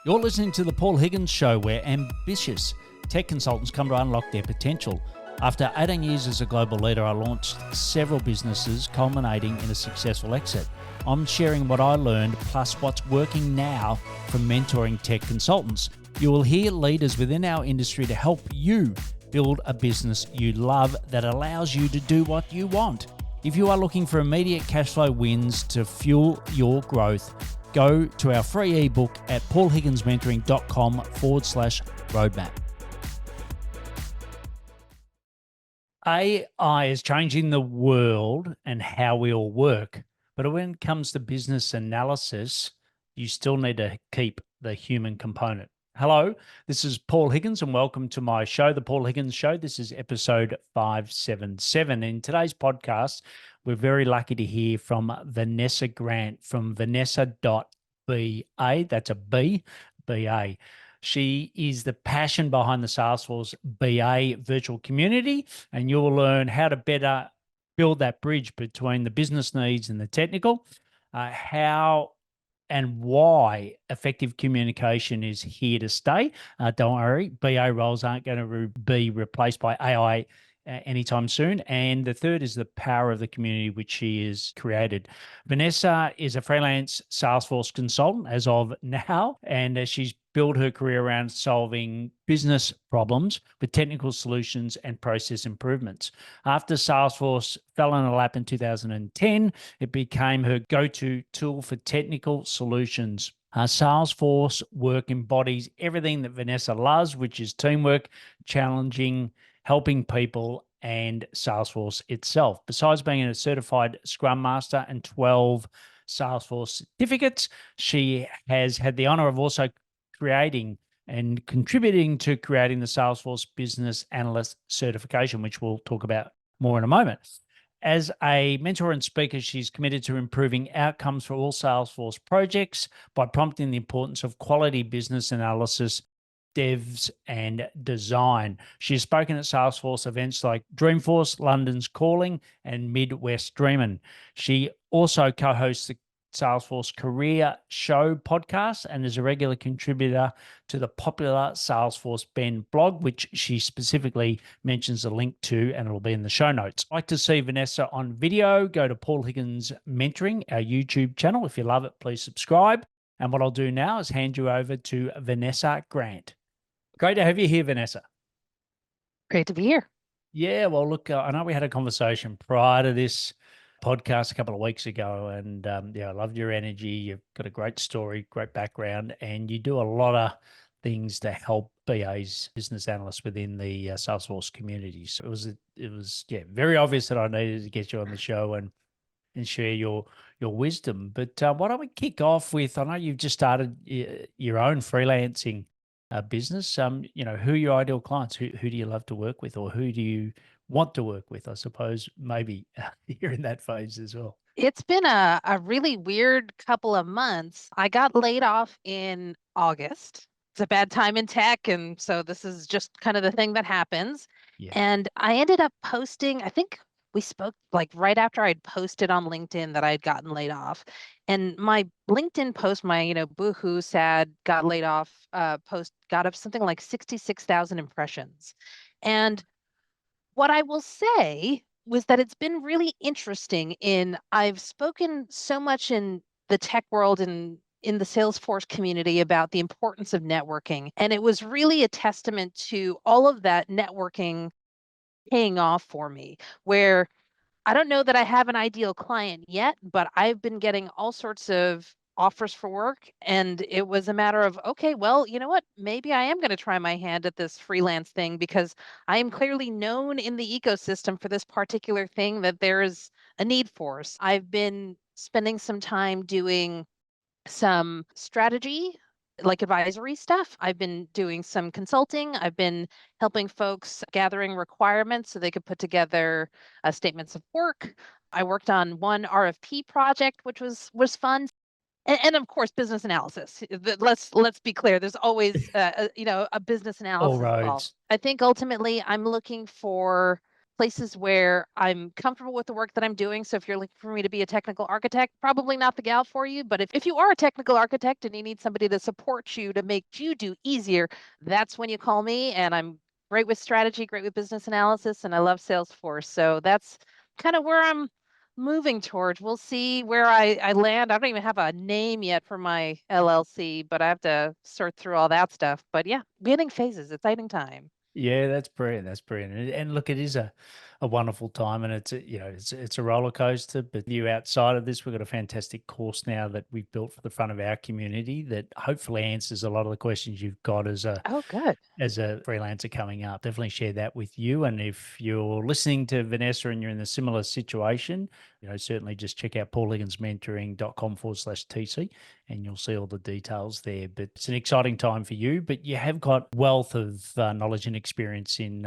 You're listening to The Paul Higgins Show, where ambitious tech consultants come to unlock their potential. After 18 years as a global leader, I launched several businesses, culminating in a successful exit. I'm sharing what I learned, plus what's working now from mentoring tech consultants. You will hear leaders within our industry to help you build a business you love that allows you to do what you want. If you are looking for immediate cash flow wins to fuel your growth, go to our free ebook at paulhigginsmentoring.com/roadmap. AI is changing the world and how we all work. But when it comes to business analysis, you still need to keep the human component. Hello, this is Paul Higgins and welcome to my show, The Paul Higgins Show. This is episode 577. In today's podcast, we're very lucky to hear from Vanessa Grant from Vanessa.ba. That's a B, BA. She is the passion behind the Salesforce BA virtual community, and you'll learn how to better build that bridge between the business needs and the technical, how and why effective communication is here to stay. Don't worry, BA roles aren't going to be replaced by AI anytime soon. And the third is the power of the community which she has created. Vanessa is a freelance Salesforce consultant as of now, and she's built her career around solving business problems with technical solutions and process improvements. After Salesforce fell in her lap in 2010, it became her go-to tool for technical solutions. Salesforce work embodies everything that Vanessa loves, which is teamwork, challenging, helping people, and Salesforce itself. Besides being a certified Scrum Master and 12 Salesforce certificates, she has had the honor of also creating and contributing to creating the Salesforce Business Analyst certification, which we'll talk about more in a moment. As a mentor and speaker, she's committed to improving outcomes for all Salesforce projects by prompting the importance of quality business analysis, devs, and design. She's spoken at Salesforce events like Dreamforce, London's Calling, and Midwest Dreamin'. She also co-hosts the Salesforce Career Show podcast and is a regular contributor to the popular Salesforce Ben blog, which she specifically mentions a link to, and it'll be in the show notes. I'd like to see Vanessa on video. Go to Paul Higgins Mentoring, our YouTube channel. If you love it, please subscribe. And what I'll do now is hand you over to Vanessa Grant. Great to have you here, Vanessa. Great to be here. Yeah, well, look, I know we had a conversation prior to this podcast a couple of weeks ago, and I loved your energy. You've got a great story, great background, and you do a lot of things to help BAs, business analysts within the Salesforce community. So it was very obvious that I needed to get you on the show and share your wisdom. But why don't we kick off with? I know you've just started your own freelancing business. Who are your ideal clients? Who do you love to work with, or who do you want to work with? I suppose maybe you're in that phase as well. It's been a really weird couple of months. I got laid off in August. It's a bad time in tech, and so this is just kind of the thing that happens. Yeah. And I ended up posting, I think we spoke like right after I'd posted on LinkedIn that I'd gotten laid off. And my LinkedIn post, my, boohoo, sad, got laid off post got up something like 66,000 impressions. And what I will say was that it's been really interesting I've spoken so much in the tech world and in the Salesforce community about the importance of networking. And it was really a testament to all of that networking paying off for me, where I don't know that I have an ideal client yet, but I've been getting all sorts of offers for work. And it was a matter of, okay, well, you know what? Maybe I am going to try my hand at this freelance thing because I am clearly known in the ecosystem for this particular thing that there is a need for. So I've been spending some time doing some strategy, like advisory stuff. I've been doing some consulting. I've been helping folks gathering requirements so they could put together statements of work. I worked on one RFP project, which was fun. And of course, business analysis. Let's be clear. There's always a business analysis All roads. involved. I think ultimately I'm looking for places where I'm comfortable with the work that I'm doing. So if you're looking for me to be a technical architect, probably not the gal for you. But if you are a technical architect and you need somebody to support you to make you do easier, that's when you call me. And I'm great with strategy, great with business analysis, and I love Salesforce. So that's kind of where I'm moving towards. We'll see where I land. I don't even have a name yet for my LLC, but I have to sort through all that stuff. But yeah, beginning phases, exciting time. Yeah, that's brilliant. That's brilliant. And look, it is a wonderful time, and it's it's a roller coaster. But you outside of this, we've got a fantastic course now that we've built for the front of our community that hopefully answers a lot of the questions you've got Oh, good. as a freelancer coming up. Definitely share that with you. And if you're listening to Vanessa and you're in a similar situation, certainly just check out paulhigginsmentoring.com/TC and you'll see all the details there. But it's an exciting time for you, but you have got wealth of knowledge and experience in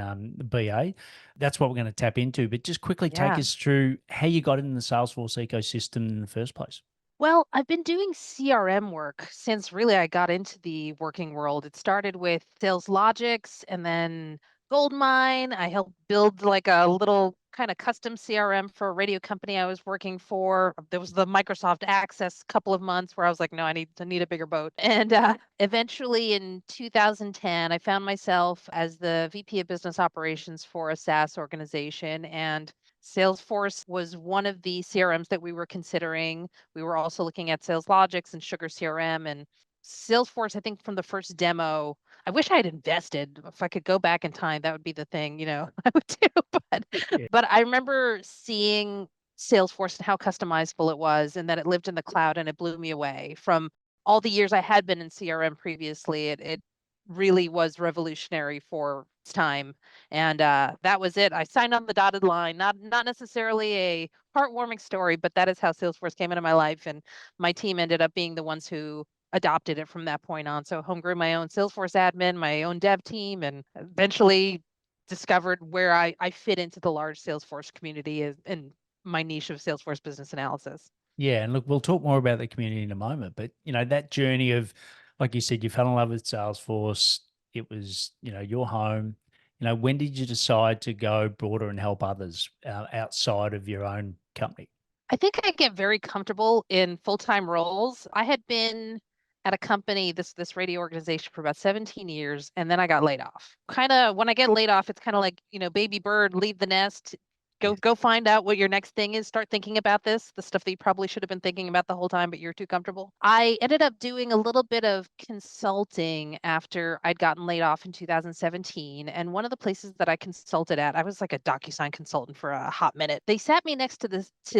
BA. That's what we're going to tap into. But just quickly take Yeah. us through how you got in the Salesforce ecosystem in the first place. Well, I've been doing CRM work since really I got into the working world. It started with Sales Logics and then Goldmine. I helped build like a little kind of custom CRM for a radio company I was working for. There was the Microsoft Access couple of months where I was like, no, I need a bigger boat. And eventually in 2010, I found myself as the VP of Business Operations for a SaaS organization, and Salesforce was one of the CRMs that we were considering. We were also looking at Sales Logics and Sugar CRM and Salesforce. I think from the first demo, I wish I had invested. If I could go back in time, that would be the thing, I would do. But Yeah. but I remember seeing Salesforce and how customizable it was, and that it lived in the cloud, and it blew me away. From all the years I had been in CRM previously, it really was revolutionary for its time. And that was it. I signed on the dotted line. Not necessarily a heartwarming story, but that is how Salesforce came into my life. And my team ended up being the ones who adopted it from that point on. So home grew my own Salesforce admin, my own dev team, and eventually discovered where I fit into the large Salesforce community in my niche of Salesforce business analysis. Yeah, and look, we'll talk more about the community in a moment, but that journey of, like you said, you fell in love with Salesforce. It was, your home. When did you decide to go broader and help others outside of your own company? I think I get very comfortable in full-time roles. I had been at a company, this radio organization for about 17 years, and then I got laid off. Kind of when I get laid off, it's kind of like, baby bird, leave the nest, Yes. go find out what your next thing is. Start thinking about this, the stuff that you probably should have been thinking about the whole time, but you're too comfortable. I ended up doing a little bit of consulting after I'd gotten laid off in 2017. And one of the places that I consulted at, I was like a DocuSign consultant for a hot minute. They sat me next to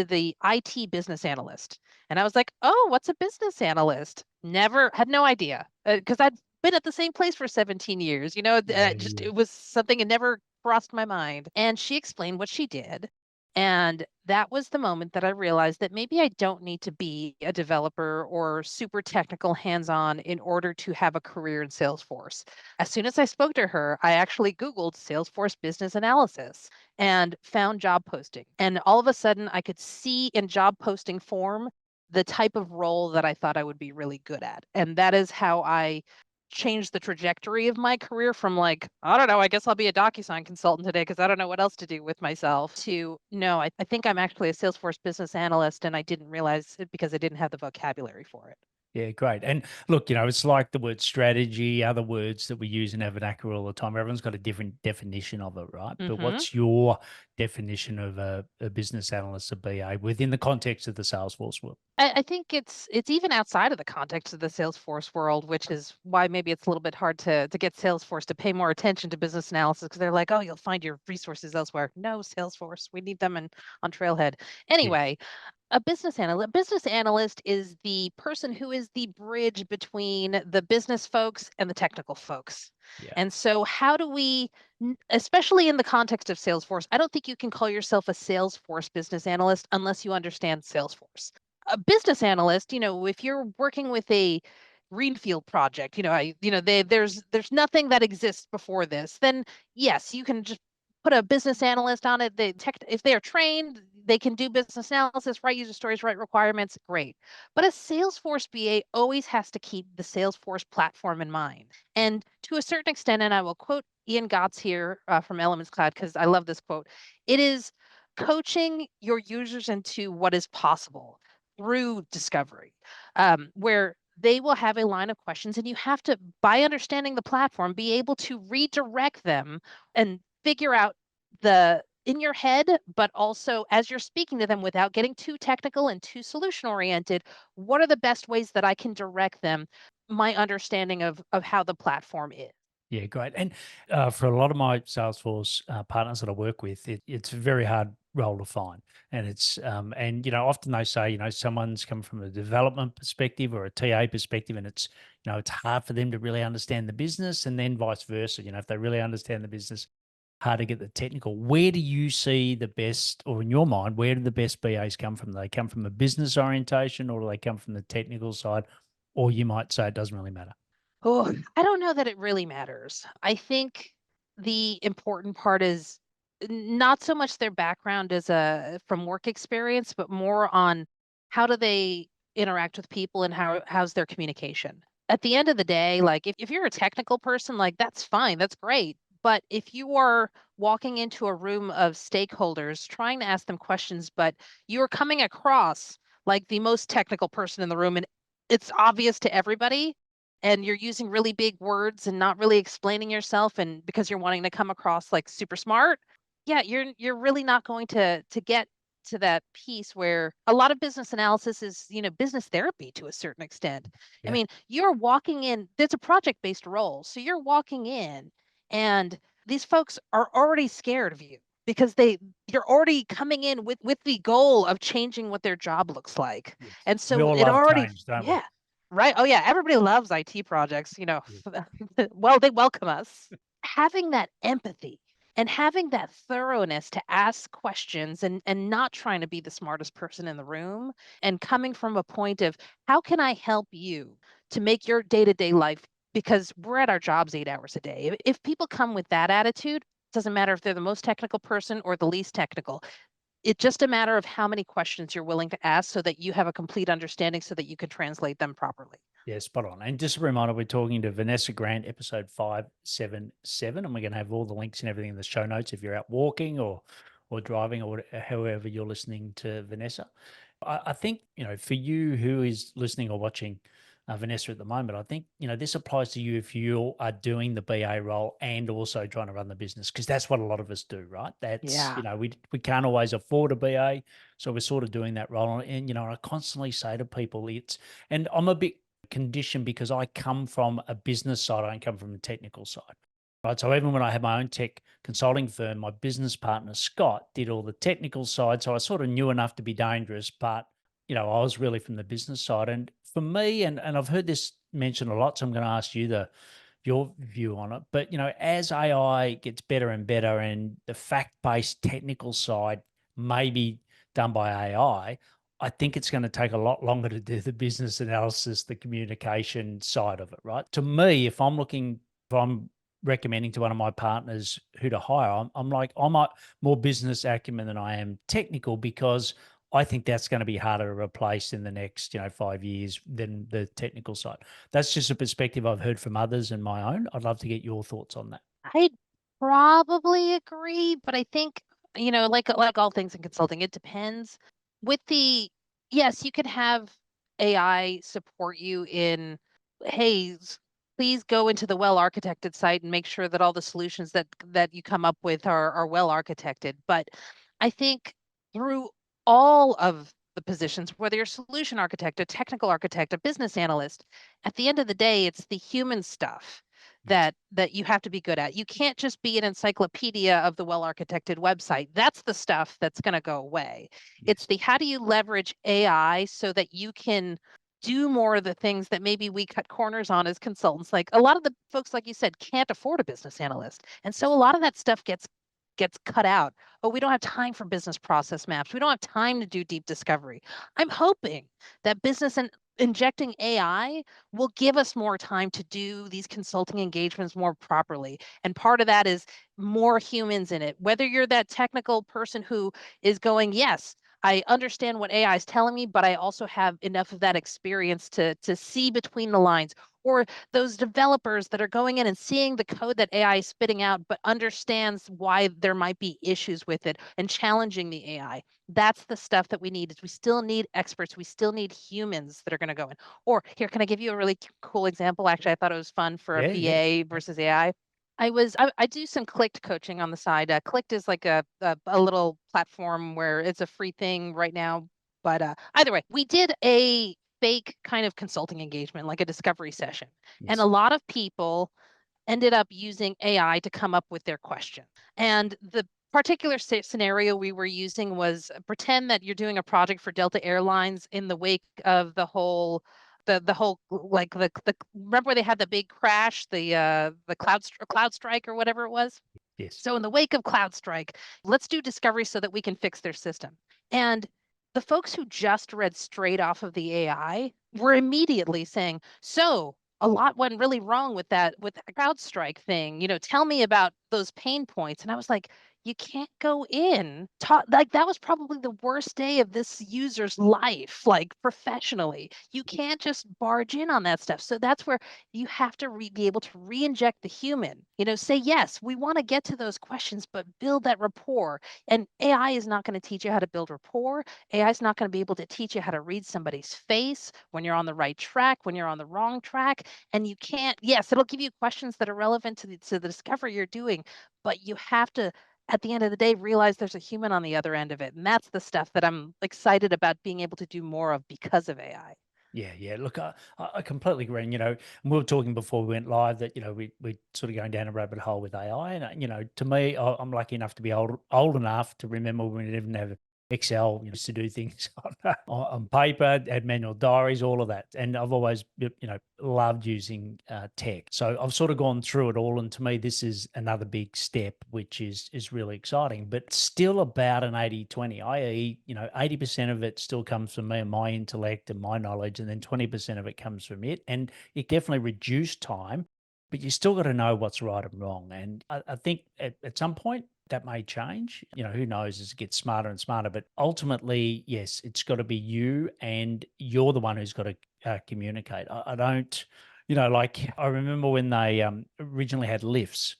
the IT business analyst. And I was like, oh, what's a business analyst? Never had no idea because I'd been at the same place for 17 years. Yeah, Just yeah. it was something that never crossed my mind. And she explained what she did. And that was the moment that I realized that maybe I don't need to be a developer or super technical hands-on in order to have a career in Salesforce. As soon as I spoke to her, I actually Googled Salesforce business analysis and found job posting. And all of a sudden, I could see in job posting form the type of role that I thought I would be really good at. And that is how I changed the trajectory of my career from like, I don't know, I guess I'll be a DocuSign consultant today because I don't know what else to do with myself to no, I think I'm actually a Salesforce business analyst and I didn't realize it because I didn't have the vocabulary for it. Yeah, great. And look, it's like the word strategy, other words that we use in our vernacular all the time. Everyone's got a different definition of it, right? But Hmm. what's your definition of a business analyst, a BA, within the context of the Salesforce world? I think it's even outside of the context of the Salesforce world, which is why maybe it's a little bit hard to get Salesforce to pay more attention to business analysis because they're like, oh, you'll find your resources elsewhere. No, Salesforce, we need them on Trailhead. Yes. Anyway, a business analyst is the person who is the bridge between the business folks and the technical folks. Yeah. And so how do we, especially in the context of Salesforce, I don't think you can call yourself a Salesforce business analyst unless you understand Salesforce. A business analyst, if you're working with a greenfield project, there's nothing that exists before this, then yes, you can just put a business analyst on it. If they are trained, they can do business analysis, write user stories, write requirements. Great. But a Salesforce BA always has to keep the Salesforce platform in mind. And to a certain extent, and I will quote Ian Gotts here from Elements Cloud, because I love this quote, it is coaching your users into what is possible through discovery, where they will have a line of questions, and you have to, by understanding the platform, be able to redirect them and figure out in your head, but also as you're speaking to them without getting too technical and too solution oriented, what are the best ways that I can direct them, my understanding of how the platform is. Yeah, great. And for a lot of my Salesforce partners that I work with, it's a very hard role to find. And and often they say, someone's come from a development perspective or a TA perspective, and it's hard for them to really understand the business, and then vice versa. If they really understand the business, hard to get the technical. Where do you see the best, or in your mind, where do the best BAs come from? Do they come from a business orientation, or do they come from the technical side? Or you might say it doesn't really matter. Oh, I don't know that it really matters. I think the important part is not so much their background as from work experience, but more on how do they interact with people and how's their communication. At the end of the day, like if you're a technical person, like that's fine, that's great. But if you are walking into a room of stakeholders trying to ask them questions, but you are coming across like the most technical person in the room and it's obvious to everybody, and you're using really big words and not really explaining yourself, and because you're wanting to come across like super smart, yeah, you're really not going to get to that piece where a lot of business analysis is, business therapy to a certain extent. I Yeah. mean, you're walking in, there's a project-based role. So you're walking in and these folks are already scared of you because you're already coming in with the goal of changing what their job looks like. Yes. And We so all it love already, change, don't we? yeah. Right. Oh, yeah. Everybody loves IT projects, Yeah. well, they welcome us. Having that empathy and having that thoroughness to ask questions and not trying to be the smartest person in the room and coming from a point of how can I help you to make your day-to-day life, because we're at our jobs 8 hours a day. If people come with that attitude, it doesn't matter if they're the most technical person or the least technical. It's just a matter of how many questions you're willing to ask so that you have a complete understanding so that you can translate them properly. Yeah, spot on. And just a reminder, we're talking to Vanessa Grant, episode 577, and we're going to have all the links and everything in the show notes if you're out walking or driving or however you're listening to Vanessa. I think, for you who is listening or watching Vanessa at the moment, I think, this applies to you if you are doing the BA role and also trying to run the business, because that's what a lot of us do, right? That's, Yeah. we can't always afford a BA. So we're sort of doing that role. And, I constantly say to people, and I'm a bit conditioned because I come from a business side, I don't come from a technical side. Right. So even when I had my own tech consulting firm, my business partner, Scott, did all the technical side. So I sort of knew enough to be dangerous, but, I was really from the business side. And for me, and I've heard this mentioned a lot, so I'm going to ask you your view on it. But, as AI gets better and better and the fact-based technical side may be done by I think it's going to take a lot longer to do the business analysis, the communication side of it, right? To me, if I'm recommending to one of my partners who to hire, I'm more business acumen than I am technical, because I think that's going to be harder to replace in the next, 5 years than the technical side. That's just a perspective I've heard from others and my own. I'd love to get your thoughts on that. I'd probably agree, but I think, like all things in consulting, it depends. With yes, you can have AI support you in, hey, please go into the well-architected site and make sure that all the solutions that you come up with are well architected. But I think through all of the positions, whether you're a solution architect, a technical architect, a business analyst, at the end of the day, it's the human stuff Yes. that you have to be good at. You can't just be an encyclopedia of the well-architected website. That's the stuff that's going to go away. It's Yes. the how do you leverage AI so that you can do more of the things that maybe we cut corners on as consultants. Like a lot of the folks, like you said, can't afford a business analyst. And so a lot of that stuff gets cut out. Oh, we don't have time for business process maps. We don't have time to do deep discovery. I'm hoping that business and injecting AI will give us more time to do these consulting engagements more properly. And part of that is more humans in it. Whether you're that technical person who is going, yes, I understand what AI is telling me, but I also have enough of that experience to see between the lines. Or those developers that are going in and seeing the code that AI is spitting out, but understands why there might be issues with it and challenging the AI. That's the stuff that we need. Is we still need experts. We still need humans that are going to go in. Or here, can I give you a really cool example? Actually, I thought it was fun for a Yeah, yeah. BA versus AI. I do some Clicked coaching on the side. Clicked is like a little platform where it's a free thing right now. But either way, we did a fake kind of consulting engagement, like a discovery session. And a Yes. lot of people ended up using AI to come up with their question. And the particular scenario we were using was pretend that you're doing a project for Delta Airlines in the wake of the whole like the remember where they had the big crash, the cloud strike or whatever it was. Yes. So in the wake of CloudStrike, let's do discovery so that we can fix their system. And the folks who just read straight off of the AI were immediately saying, so a lot went really wrong with that CrowdStrike thing. Tell me about those pain points. And I was like, you can't go in. Like that was probably the worst day of this user's life, like professionally. You can't just barge in on that stuff. So that's where you have to be able to re-inject the human. Say, yes, we want to get to those questions, but build that rapport. And AI is not going to teach you how to build rapport. AI is not going to be able to teach you how to read somebody's face when you're on the right track, when you're on the wrong track. And you can't, yes, it'll give you questions that are relevant to the discovery you're doing, but you have to, at the end of the day, realize there's a human on the other end of it. And that's the stuff that I'm excited about being able to do more of because of AI. Yeah, yeah. Look, I completely agree. And, we were talking before we went live that, we sort of going down a rabbit hole with AI. And, to me, I'm lucky enough to be old enough to remember when we didn't have Excel, used to do things on paper, had manual diaries, all of that. And I've always, loved using tech. So I've sort of gone through it all. And to me, this is another big step, which is really exciting, but still about an 80-20, i.e., 80% of it still comes from me and my intellect and my knowledge. And then 20% of it comes from it. And it definitely reduced time, but you still got to know what's right and wrong. And I think at some point, that may change. Who knows as it gets smarter and smarter. But ultimately, yes, it's got to be you, and you're the one who's got to communicate. I don't, like I remember when they originally had lifts,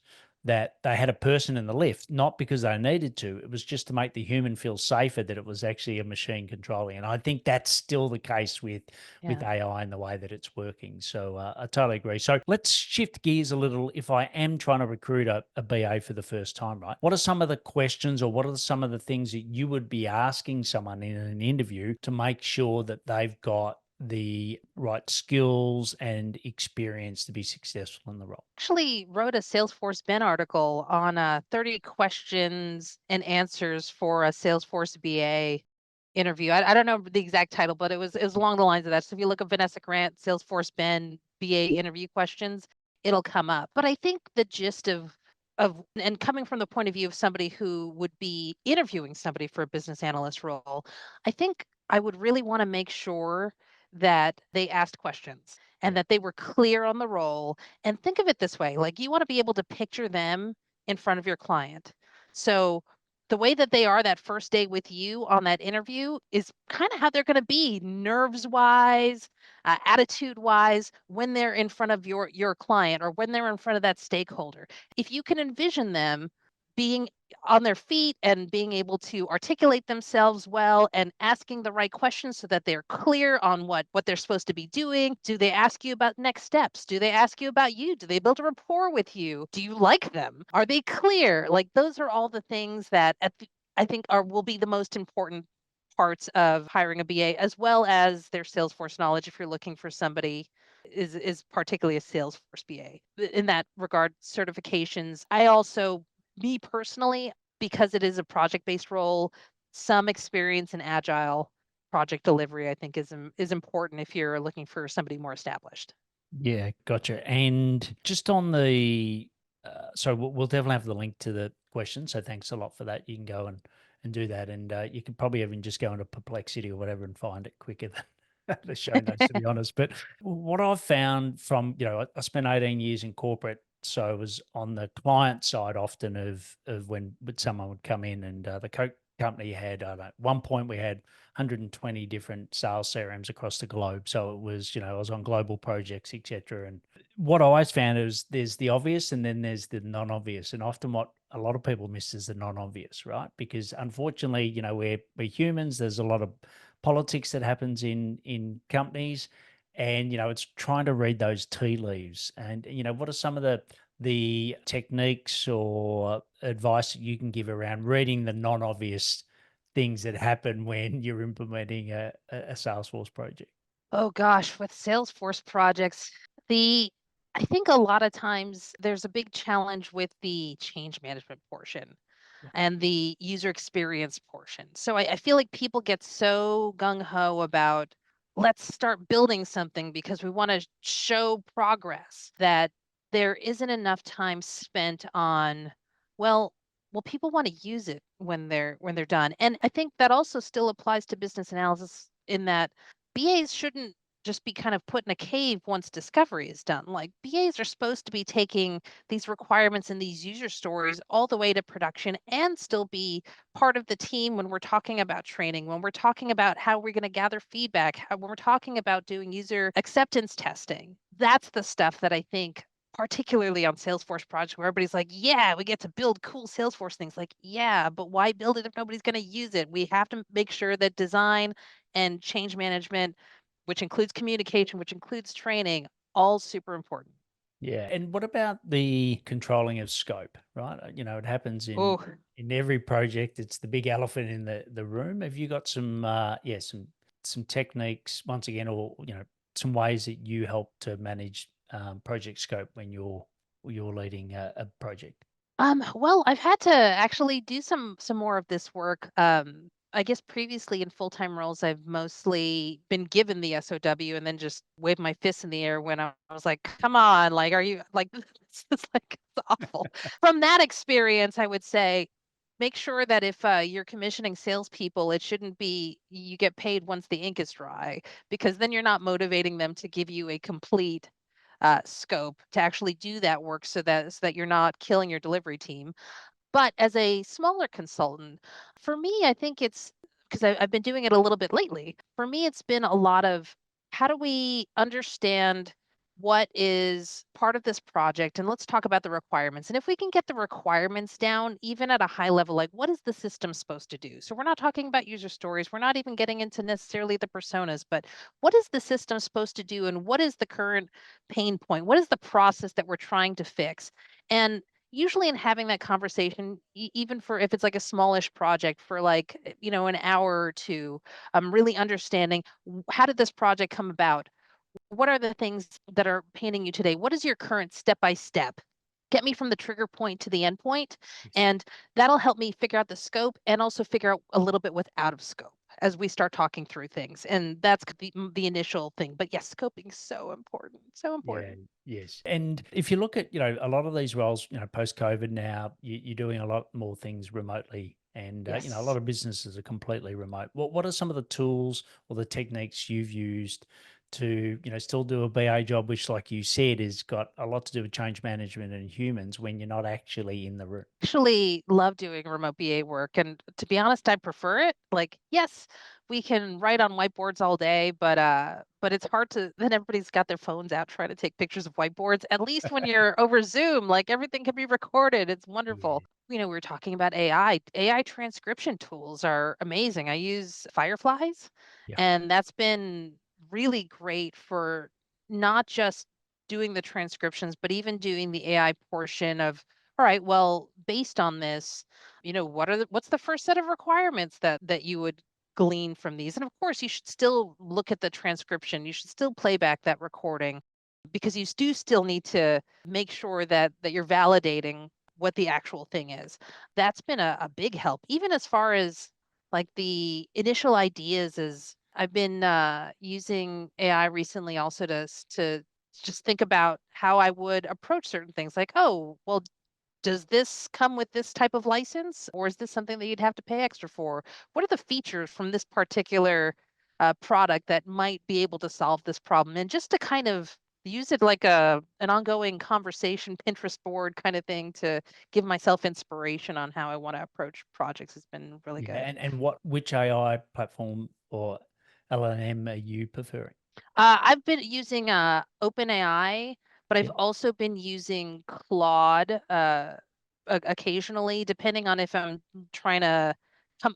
that they had a person in the lift, not because they needed to. It was just to make the human feel safer that it was actually a machine controlling. And I think that's still the case with Yeah. AI and the way that it's working. So I totally agree. So let's shift gears a little. If I am trying to recruit a BA for the first time, right? What are some of the questions, or what are some of the things that you would be asking someone in an interview to make sure that they've got the right skills and experience to be successful in the role? Actually wrote a Salesforce Ben article on 30 questions and answers for a Salesforce BA interview. I don't know the exact title, but it was along the lines of that. So if you look at Vanessa Grant, Salesforce Ben BA interview questions, it'll come up. But I think the gist of and coming from the point of view of somebody who would be interviewing somebody for a business analyst role, I think I would really want to make sure that they asked questions and Yeah. that they were clear on the role. And think of it this way, like you want to be able to picture them in front of your client. So the way that they are that first day with you on that interview is kind of how they're going to be nerves wise, attitude wise, when they're in front of your client or when they're in front of that stakeholder. If you can envision them being on their feet and being able to articulate themselves well and asking the right questions so that they're clear on what they're supposed to be doing. Do they ask you about next steps? Do they ask you about you? Do they build a rapport with you? Do you like them? Are they clear? Like those are all the things that I think will be the most important parts of hiring a BA, as well as their Salesforce knowledge if you're looking for somebody is particularly a Salesforce BA. In that regard, certifications. I also, me personally, because it is a project-based role, some experience in agile project delivery, I think is important if you're looking for somebody more established. Yeah, gotcha. And just on the, so we'll definitely have the link to the question. So thanks a lot for that. You can go and do that, and you can probably even just go into Perplexity or whatever and find it quicker the show notes, to be honest. But what I've found from, I spent 18 years in corporate, so I was on the client side often of when someone would come in, and the Coke company had, I don't know, at one point we had 120 different sales CRMs across the globe. So it was, I was on global projects, etc. And what I always found is there's the obvious and then there's the non-obvious. And often what a lot of people miss is the non-obvious, right? Because unfortunately, we're humans. There's a lot of politics that happens in companies, and it's trying to read those tea leaves. And what are some of the techniques or advice that you can give around reading the non-obvious things that happen when you're implementing a Salesforce project? Oh gosh, with Salesforce projects, the I think a lot of times there's a big challenge with the change management portion Yeah. and the user experience portion. So I feel like people get so gung-ho about let's start building something because we want to show progress that there isn't enough time spent on, well, people want to use it when they're done. And I think that also still applies to business analysis in that BAs shouldn't just be kind of put in a cave once discovery is done. Like BAs are supposed to be taking these requirements and these user stories all the way to production and still be part of the team when we're talking about training, when we're talking about how we're going to gather feedback, when we're talking about doing user acceptance testing. That's the stuff that I think, particularly on Salesforce projects where everybody's like, yeah, we get to build cool Salesforce things. Like, yeah, but why build it if nobody's going to use it? We have to make sure that design and change management, which includes communication, which includes training, all super important. Yeah. And what about the controlling of scope, right? It happens Oh, in every project. It's the big elephant in the room. Have you got some some techniques once again, or some ways that you help to manage project scope when you're leading a project? well, I've had to actually do some more of this work. I guess previously in full-time roles, I've mostly been given the SOW and then just waved my fists in the air when I was like, come on, like, are you like this is like it's awful. From that experience, I would say make sure that if you're commissioning salespeople, it shouldn't be you get paid once the ink is dry, because then you're not motivating them to give you a complete scope to actually do that work so that you're not killing your delivery team. But as a smaller consultant, for me, I think it's because I've been doing it a little bit lately. For me, it's been a lot of how do we understand what is part of this project? And let's talk about the requirements. And if we can get the requirements down, even at a high level, like what is the system supposed to do? So we're not talking about user stories. We're not even getting into necessarily the personas, but what is the system supposed to do? And what is the current pain point? What is the process that we're trying to fix? And usually in having that conversation, even for if it's like a smallish project for like, an hour or two, really understanding how did this project come about? What are the things that are paining you today? What is your current step by step? Get me from the trigger point to the end point, Yes. and that'll help me figure out the scope and also figure out a little bit with out of scope as we start talking through things. And that's the initial thing. But yes, scoping is so important, so Yeah, important. yes. And if you look at, a lot of these roles, post COVID now, you're doing a lot more things remotely. And, a lot Yes. of businesses are completely remote. What are some of the tools or the techniques you've used to, still do a BA job, which, like you said, has got a lot to do with change management and humans when you're not actually in the room? Actually love doing remote BA work. And to be honest, I prefer it. Like, yes, we can write on whiteboards all day, but it's hard to then everybody's got their phones out trying to take pictures of whiteboards. At least when you're over Zoom, like everything can be recorded. It's wonderful. Yeah. We were talking about AI. AI transcription tools are amazing. I use Fireflies, Yeah. and that's been really great for not just doing the transcriptions, but even doing the AI portion of all right, well, based on this, what's the first set of requirements that you would glean from these? And of course, you should still look at the transcription. You should still play back that recording because you do still need to make sure that you're validating what the actual thing is. That's been a big help, even as far as like the initial ideas is I've been using AI recently also to just think about how I would approach certain things like, oh, well, does this come with this type of license, or is this something that you'd have to pay extra for? What are the features from this particular product that might be able to solve this problem, and just to kind of use it like an ongoing conversation Pinterest board kind of thing to give myself inspiration on how I want to approach projects has been really Yeah, good. and which AI platform or LLM are you preferring? I've been using OpenAI, but I've Yeah. also been using Claude occasionally, depending on if I'm trying to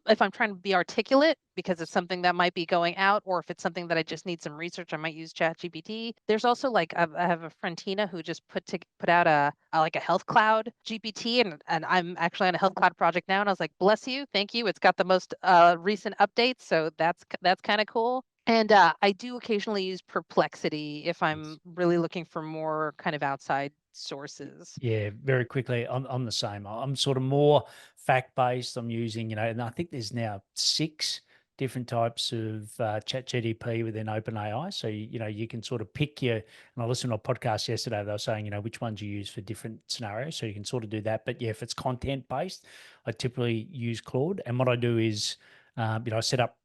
if I'm trying to be articulate because it's something that might be going out, or if it's something that I just need some research, I might use ChatGPT. There's also like I have a friend Tina who just put out a like a health cloud GPT, and I'm actually on a health cloud project now, and I was like, bless you, thank you. It's got the most recent updates, so that's kind of cool. And I do occasionally use Perplexity if I'm Yes. really looking for more kind of outside sources. Yeah, very quickly. I'm the same. I'm sort of more fact-based. I'm using, and I think there's now 6 different types of chat GDP within OpenAI. So, you can sort of pick your, and I listened to a podcast yesterday, they were saying, which ones you use for different scenarios. So you can sort of do that. But yeah, if it's content-based, I typically use Claude. And what I do is, I set up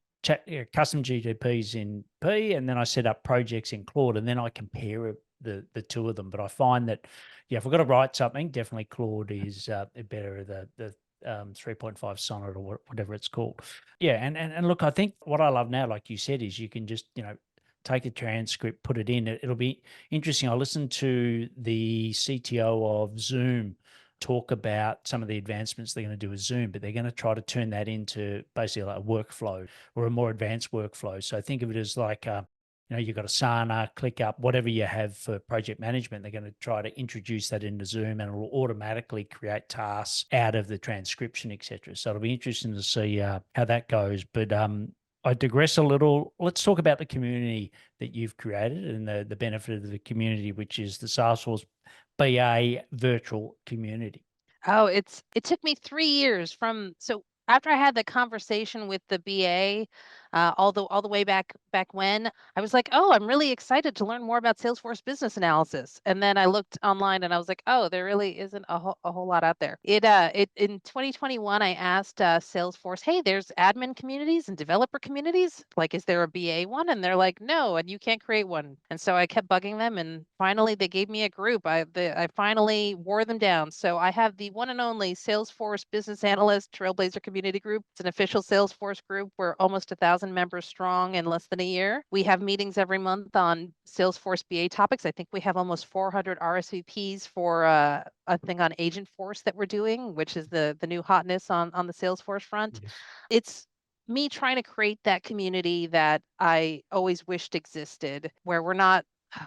custom GDPs in P, and then I set up projects in Claude, and then I compare the two of them. But I find that, yeah, if we've got to write something, definitely Claude is better. The 3.5 Sonnet or whatever it's called. Yeah, and look, I think what I love now, like you said, is you can just take a transcript, put it in. It'll be interesting. I listened to the CTO of Zoom talk about some of the advancements they're going to do with Zoom, but they're going to try to turn that into basically like a workflow or a more advanced workflow. So think of it as like you've got Asana, ClickUp, whatever you have for project management. They're going to try to introduce that into Zoom, and it will automatically create tasks out of the transcription, etc. So it'll be interesting to see how that goes. But I digress a little. Let's talk about the community that you've created and the benefit of the community, which is the Salesforce BA virtual community. Oh, it took me 3 years from so after I had the conversation with the BA, all the way back when I was like, oh, I'm really excited to learn more about Salesforce business analysis. And then I looked online and I was like, oh, there really isn't a whole lot out there. It in 2021, I asked Salesforce, hey, there's admin communities and developer communities. Like, is there a BA one? And they're like, no, and you can't create one. And so I kept bugging them, and finally they gave me a group. I finally wore them down. So I have the one and only Salesforce Business Analyst Trailblazer Community Group. It's an official Salesforce group. We're almost 1,000 members strong in less than a year. We have meetings every month on Salesforce BA topics. I think we have almost 400 RSVPs for a thing on Agentforce that we're doing, which is the new hotness on the Salesforce front. Yes. It's me trying to create that community that I always wished existed, where we're not,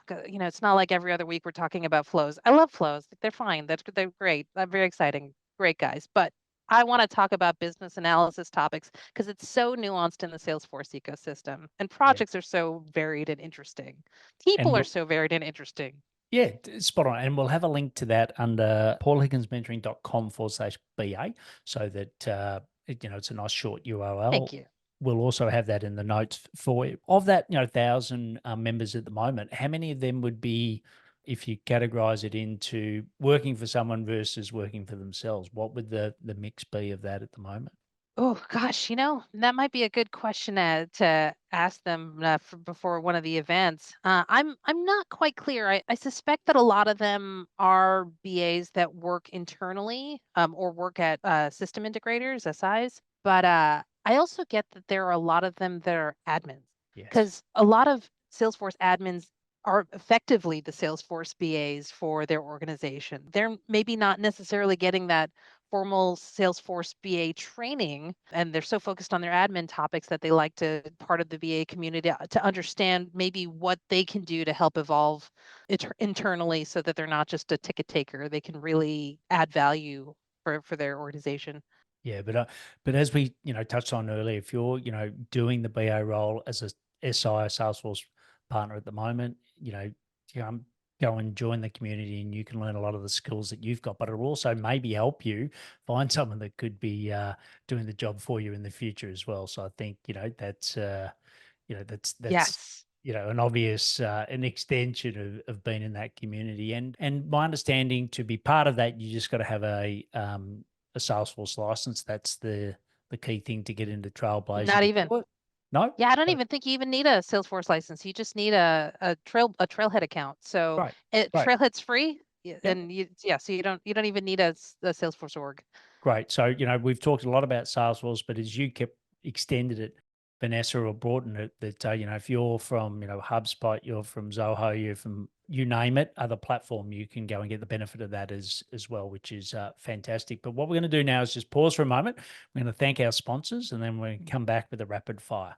it's not like every other week we're talking about flows. I love flows. They're fine. They're great. They're very exciting. Great guys. But I want to talk about business analysis topics because it's so nuanced in the Salesforce ecosystem, and Yeah. projects are so varied and interesting. And People are we'll, so varied and interesting. Yeah, spot on. And we'll have a link to that under paulhigginsmentoring.com/BA so that, it's a nice short Thank URL. you. We'll also have that in the notes for you. Of that, 1,000 members at the moment, how many of them would be, if you categorize it into working for someone versus working for themselves, what would the mix be of that at the moment? Oh gosh, that might be a good question to ask them before one of the events. I'm not quite clear. I suspect that a lot of them are BAs that work internally, or work at system integrators, SIs. But I also get that there are a lot of them that are admins, Yes. because a lot of Salesforce admins are effectively the Salesforce BAs for their organization. They're maybe not necessarily getting that formal Salesforce BA training, and they're so focused on their admin topics that they like to part of the BA community to understand maybe what they can do to help evolve it internally so that they're not just a ticket taker. They can really add value for their organization. Yeah, but as we touched on earlier, if you're doing the BA role as a SI, Salesforce partner at the moment, go and join the community, and you can learn a lot of the skills that you've got. But it'll also maybe help you find someone that could be doing the job for you in the future as well. So I think that's Yes. an obvious an extension of being in that community. And my understanding, to be part of that, you just got to have a Salesforce license. That's the key thing to get into Trailblazer Not to even. do it. No? Yeah, I don't Oh, even think you even need a Salesforce license. You just need a Trailhead account. So great. Great. Trailhead's free, Yep. and so you don't even need a Salesforce org. Great. So, we've talked a lot about Salesforce, but as you kept extended it, Vanessa, or broadened it, that, if you're from, HubSpot, you're from Zoho, you're from, you name it, other platform, you can go and get the benefit of that as well, which is fantastic. But what we're going to do now is just pause for a moment. We're going to thank our sponsors, and then we're going to come back with a rapid fire.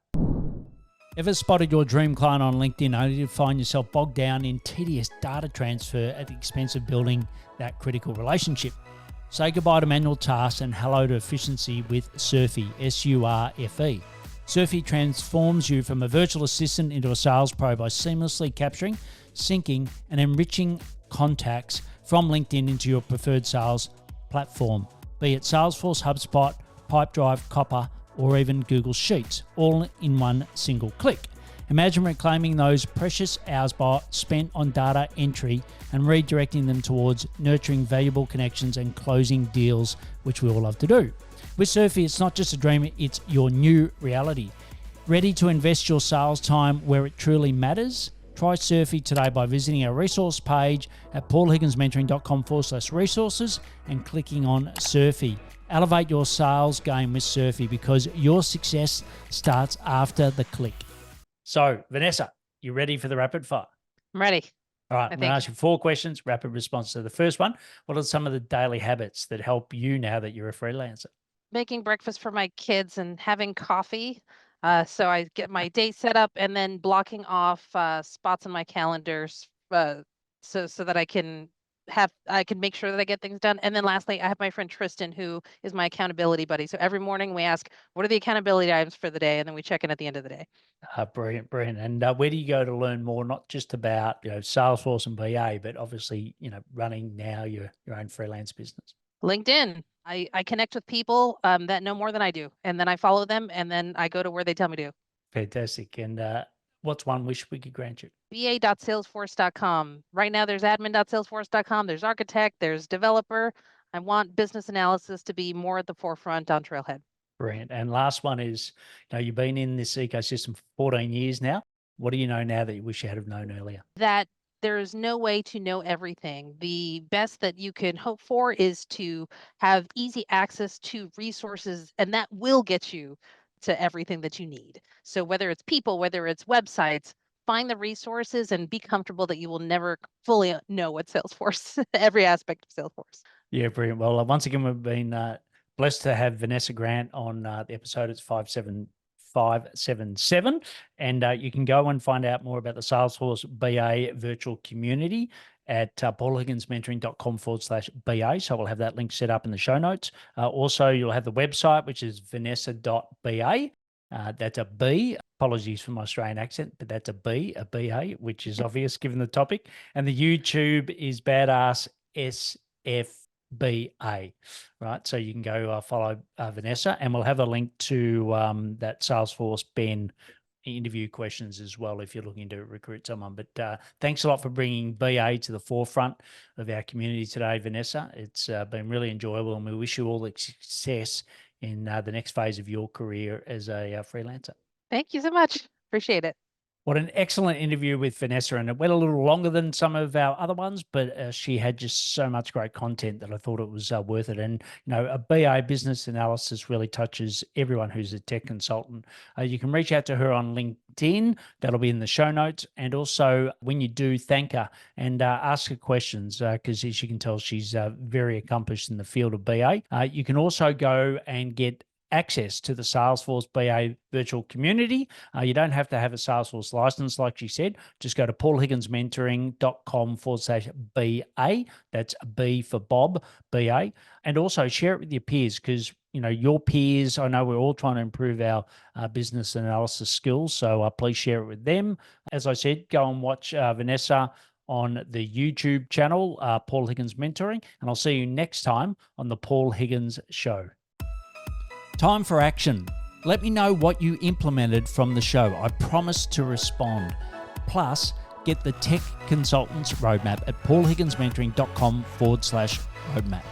Ever spotted your dream client on LinkedIn only to find yourself bogged down in tedious data transfer at the expense of building that critical relationship? Say goodbye to manual tasks and hello to efficiency with Surfy, S-U-R-F-E. Surfy transforms you from a virtual assistant into a sales pro by seamlessly capturing, syncing, and enriching contacts from LinkedIn into your preferred sales platform, be it Salesforce, HubSpot, Pipedrive, Copper, or even Google Sheets, all in one single click. Imagine reclaiming those precious hours spent on data entry and redirecting them towards nurturing valuable connections and closing deals, which we all love to do. With Surfy, it's not just a dream, it's your new reality. Ready to invest your sales time where it truly matters? Try Surfy today by visiting our resource page at paulhigginsmentoring.com/resources and clicking on Surfy. Elevate your sales game with Surfy because your success starts after the click. So, Vanessa, you ready for the rapid fire? I'm ready. All right, I'm going to ask you 4 questions, rapid response. So the first one, what are some of the daily habits that help you now that you're a freelancer? Making breakfast for my kids and having coffee. So I get my day set up and then blocking off spots on my calendars so that I can make sure that I get things done. And then lastly, I have my friend Tristan, who is my accountability buddy. So every morning we ask, what are the accountability items for the day? And then we check in at the end of the day. Brilliant, brilliant. And where do you go to learn more, not just about, Salesforce and BA, but obviously, running now your own freelance business? LinkedIn. I connect with people that know more than I do. And then I follow them and then I go to where they tell me to. Fantastic. And what's one wish we could grant you? ba.salesforce.com. Right now there's admin.salesforce.com. There's architect, there's developer. I want business analysis to be more at the forefront on Trailhead. Brilliant. And last one is, you've been in this ecosystem for 14 years now. What do you know now that you wish you had have known earlier? That there is no way to know everything. The best that you can hope for is to have easy access to resources, and that will get you to everything that you need. So whether it's people, whether it's websites, find the resources and be comfortable that you will never fully know what Salesforce, every aspect of Salesforce. Yeah, brilliant. Well, once again, we've been blessed to have Vanessa Grant on the episode. It's 57577. And you can go and find out more about the Salesforce BA virtual community at paulhigginsmentoring.com/BA. So we'll have that link set up in the show notes. Also, you'll have the website, which is vanessa.ba. That's a B. Apologies for my Australian accent, but that's a BA, which is obvious given the topic. And the YouTube is Badass SFBA, right? So you can go follow Vanessa, and we'll have a link to that Salesforce Ben interview questions as well if you're looking to recruit someone. But thanks a lot for bringing BA to the forefront of our community today, Vanessa. It's been really enjoyable, and we wish you all the success in the next phase of your career as a freelancer. Thank you so much. Appreciate it. What an excellent interview with Vanessa, and it went a little longer than some of our other ones, but she had just so much great content that I thought it was worth it. And, a BA, business analysis, really touches everyone who's a tech consultant. You can reach out to her on LinkedIn. That'll be in the show notes. And also when you do, thank her and ask her questions because as you can tell, she's very accomplished in the field of BA. You can also go and get access to the Salesforce BA virtual community. You don't have to have a Salesforce license, like she said. Just go to paulhigginsmentoring.com/BA. That's B for Bob, BA. And also share it with your peers because, your peers, I know we're all trying to improve our business analysis skills. So please share it with them. As I said, go and watch Vanessa on the YouTube channel, Paul Higgins Mentoring. And I'll see you next time on the Paul Higgins Show. Time for action. Let me know what you implemented from the show. I promise to respond. Plus, get the Tech Consultants Roadmap at paulhigginsmentoring.com/roadmap.